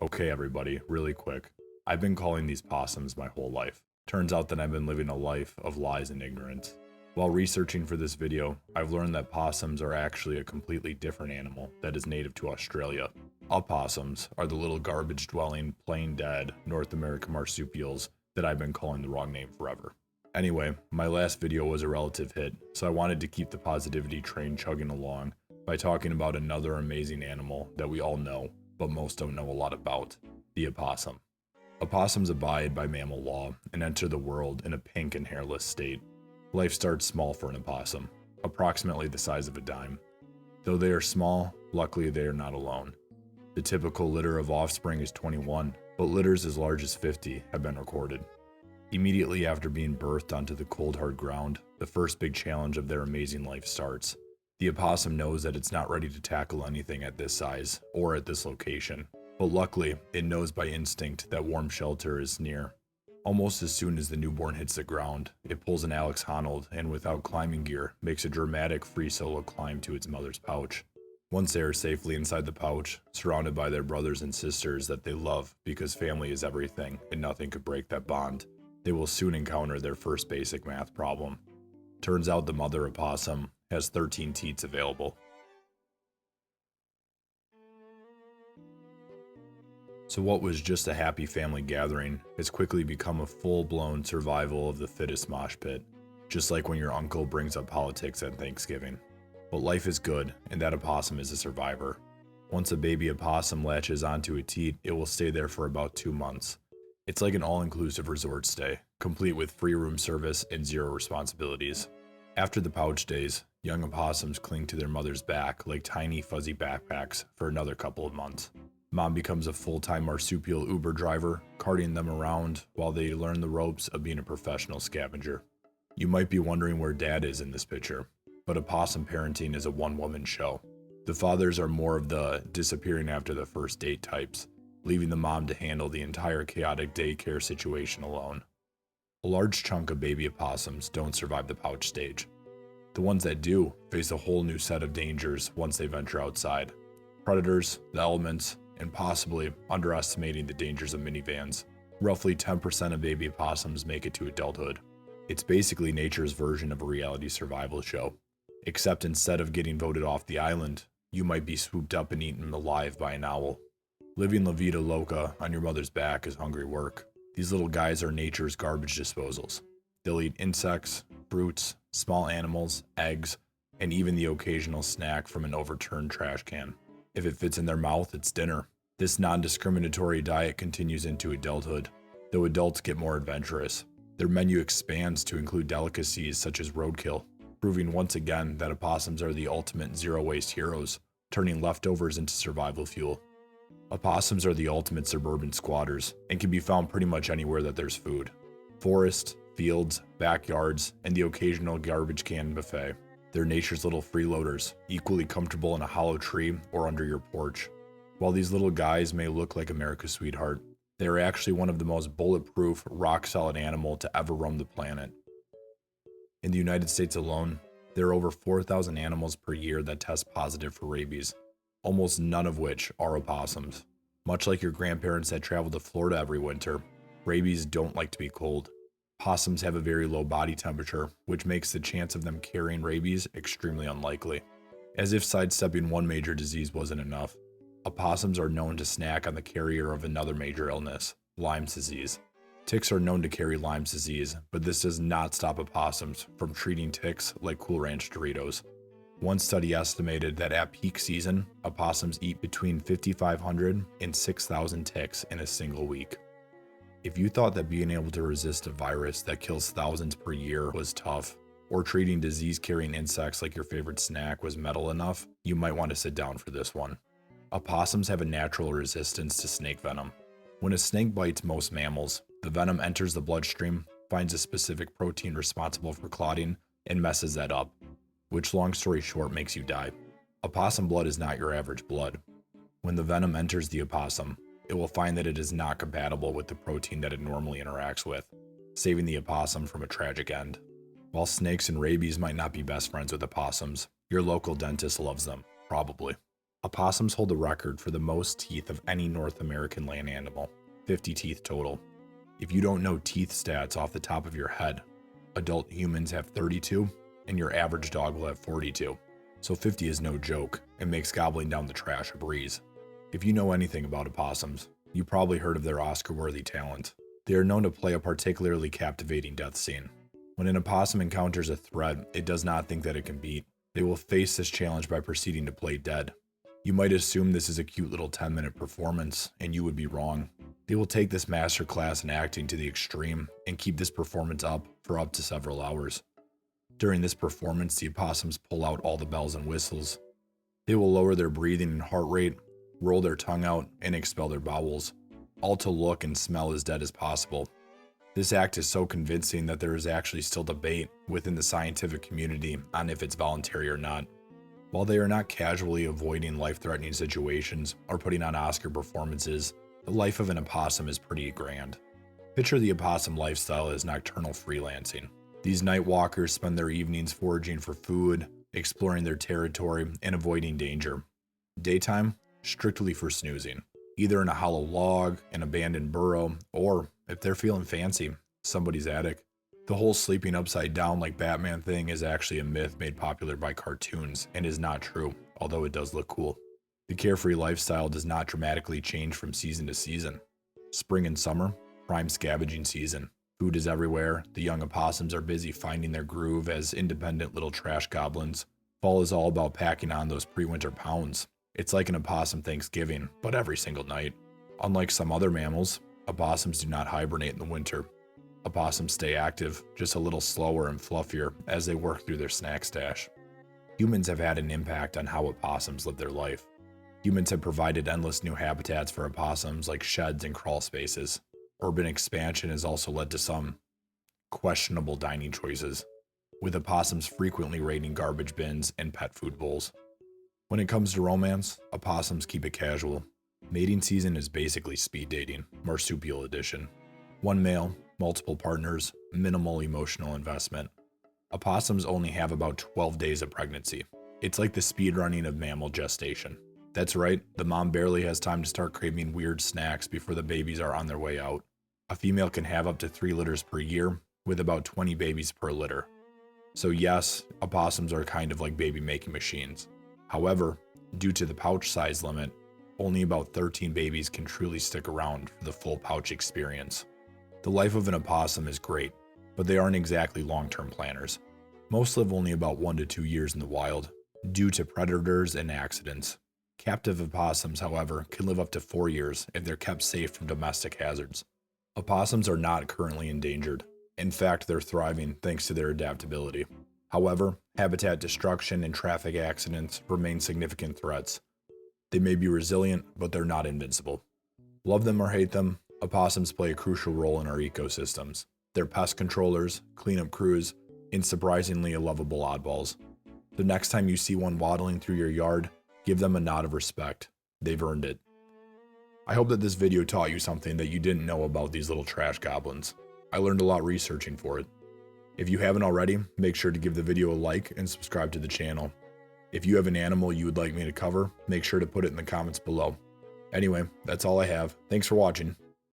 Okay, everybody, really quick. I've been calling these possums my whole life. Turns out that I've been living a life of lies and ignorance. While researching for this video, I've learned that possums are actually a completely different animal that is native to Australia. Opossums are the little garbage-dwelling, plain dead North American marsupials that I've been calling the wrong name forever. Anyway, my last video was a relative hit, so I wanted to keep the positivity train chugging along by talking about another amazing animal that we all know, but most don't know a lot about, the opossum. Opossums abide by mammal law and enter the world in a pink and hairless state. Life starts small for an opossum, approximately the size of a dime. Though they are small, luckily they are not alone. The typical litter of offspring is 21, but litters as large as 50 have been recorded. Immediately after being birthed onto the cold hard ground, the first big challenge of their amazing life starts. The opossum knows that it's not ready to tackle anything at this size or at this location, but luckily it knows by instinct that warm shelter is near. Almost as soon as the newborn hits the ground, it pulls an Alex Honnold and without climbing gear makes a dramatic free solo climb to its mother's pouch. Once they are safely inside the pouch, surrounded by their brothers and sisters that they love because family is everything and nothing could break that bond, they will soon encounter their first basic math problem. Turns out the mother opossum has 13 teats available. So what was just a happy family gathering has quickly become a full-blown survival of the fittest mosh pit, just like when your uncle brings up politics at Thanksgiving. But life is good, and that opossum is a survivor. Once a baby opossum latches onto a teat, it will stay there for about 2 months. It's like an all-inclusive resort stay, complete with free room service and zero responsibilities. After the pouch days, young opossums cling to their mother's back like tiny fuzzy backpacks for another couple of months. Mom becomes a full-time marsupial Uber driver, carting them around while they learn the ropes of being a professional scavenger. You might be wondering where dad is in this picture, but opossum parenting is a one-woman show. The fathers are more of the disappearing after the first date types, leaving the mom to handle the entire chaotic daycare situation alone. A large chunk of baby opossums don't survive the pouch stage. The ones that do face a whole new set of dangers once they venture outside. Predators, the elements, and possibly underestimating the dangers of minivans. Roughly 10% of baby opossums make it to adulthood. It's basically nature's version of a reality survival show. Except instead of getting voted off the island, you might be swooped up and eaten alive by an owl. Living La Vida Loca on your mother's back is hungry work. These little guys are nature's garbage disposals. They'll eat insects, fruits, small animals, eggs, and even the occasional snack from an overturned trash can. If it fits in their mouth, it's dinner. This non-discriminatory diet continues into adulthood, though adults get more adventurous. Their menu expands to include delicacies such as roadkill, proving once again that opossums are the ultimate zero-waste heroes, turning leftovers into survival fuel. Opossums are the ultimate suburban squatters and can be found pretty much anywhere that there's food. Forests, fields, backyards, and the occasional garbage can buffet. They're nature's little freeloaders, equally comfortable in a hollow tree or under your porch. While these little guys may look like America's sweetheart, they are actually one of the most bulletproof, rock-solid animal to ever roam the planet. In the United States alone, there are over 4,000 animals per year that test positive for rabies, almost none of which are opossums. Much like your grandparents that travel to Florida every winter, rabies don't like to be cold. Possums have a very low body temperature, which makes the chance of them carrying rabies extremely unlikely. As if sidestepping one major disease wasn't enough, opossums are known to snack on the carrier of another major illness, Lyme's disease. Ticks are known to carry Lyme's disease, but this does not stop opossums from treating ticks like Cool Ranch Doritos. One study estimated that at peak season, opossums eat between 5,500 and 6,000 ticks in a single week. If you thought that being able to resist a virus that kills thousands per year was tough, or treating disease-carrying insects like your favorite snack was metal enough, you might want to sit down for this one. Opossums have a natural resistance to snake venom. When a snake bites most mammals, the venom enters the bloodstream, finds a specific protein responsible for clotting, and messes that up, which long story short makes you die. Opossum blood is not your average blood. When the venom enters the opossum, it will find that it is not compatible with the protein that it normally interacts with, saving the opossum from a tragic end. While snakes and rabies might not be best friends with opossums, your local dentist loves them, probably. Opossums hold the record for the most teeth of any North American land animal, 50 teeth total. If you don't know teeth stats off the top of your head, adult humans have 32 and your average dog will have 42. So 50 is no joke and makes gobbling down the trash a breeze. If you know anything about opossums, you probably heard of their Oscar-worthy talent. They are known to play a particularly captivating death scene. When an opossum encounters a threat it does not think that it can beat, they will face this challenge by proceeding to play dead. You might assume this is a cute little 10-minute performance, and you would be wrong. They will take this masterclass in acting to the extreme and keep this performance up for up to several hours. During this performance, the opossums pull out all the bells and whistles. They will lower their breathing and heart rate, roll their tongue out, and expel their bowels, all to look and smell as dead as possible. This act is so convincing that there is actually still debate within the scientific community on if it's voluntary or not. While they are not casually avoiding life-threatening situations or putting on Oscar performances, the life of an opossum is pretty grand. Picture the opossum lifestyle as nocturnal freelancing. These night walkers spend their evenings foraging for food, exploring their territory, and avoiding danger. Daytime, strictly for snoozing, either in a hollow log, an abandoned burrow, or, if they're feeling fancy, somebody's attic. The whole sleeping upside down like Batman thing is actually a myth made popular by cartoons and is not true, although it does look cool. The carefree lifestyle does not dramatically change from season to season. Spring and summer, prime scavenging season. Food is everywhere, the young opossums are busy finding their groove as independent little trash goblins. Fall is all about packing on those pre-winter pounds. It's like an opossum Thanksgiving, but every single night. Unlike some other mammals, opossums do not hibernate in the winter. Opossums stay active, just a little slower and fluffier as they work through their snack stash. Humans have had an impact on how opossums live their life. Humans have provided endless new habitats for opossums like sheds and crawl spaces. Urban expansion has also led to some questionable dining choices, with opossums frequently raiding garbage bins and pet food bowls. When it comes to romance, opossums keep it casual. Mating season is basically speed dating, marsupial edition. One male, multiple partners, minimal emotional investment. Opossums only have about 12 days of pregnancy. It's like the speed running of mammal gestation. That's right, the mom barely has time to start craving weird snacks before the babies are on their way out. A female can have up to 3 litters per year, with about 20 babies per litter. So yes, opossums are kind of like baby making machines. However, due to the pouch size limit, only about 13 babies can truly stick around for the full pouch experience. The life of an opossum is great, but they aren't exactly long-term planners. Most live only about 1 to 2 years in the wild, due to predators and accidents. Captive opossums, however, can live up to 4 years if they're kept safe from domestic hazards. Opossums are not currently endangered. In fact, they're thriving thanks to their adaptability. However, habitat destruction and traffic accidents remain significant threats. They may be resilient, but they're not invincible. Love them or hate them, opossums play a crucial role in our ecosystems. They're pest controllers, cleanup crews, and surprisingly lovable oddballs. The next time you see one waddling through your yard, give them a nod of respect. They've earned it. I hope that this video taught you something that you didn't know about these little trash goblins. I learned a lot researching for it. If you haven't already, make sure to give the video a like and subscribe to the channel. If you have an animal you would like me to cover, make sure to put it in the comments below. Anyway, that's all I have. Thanks for watching.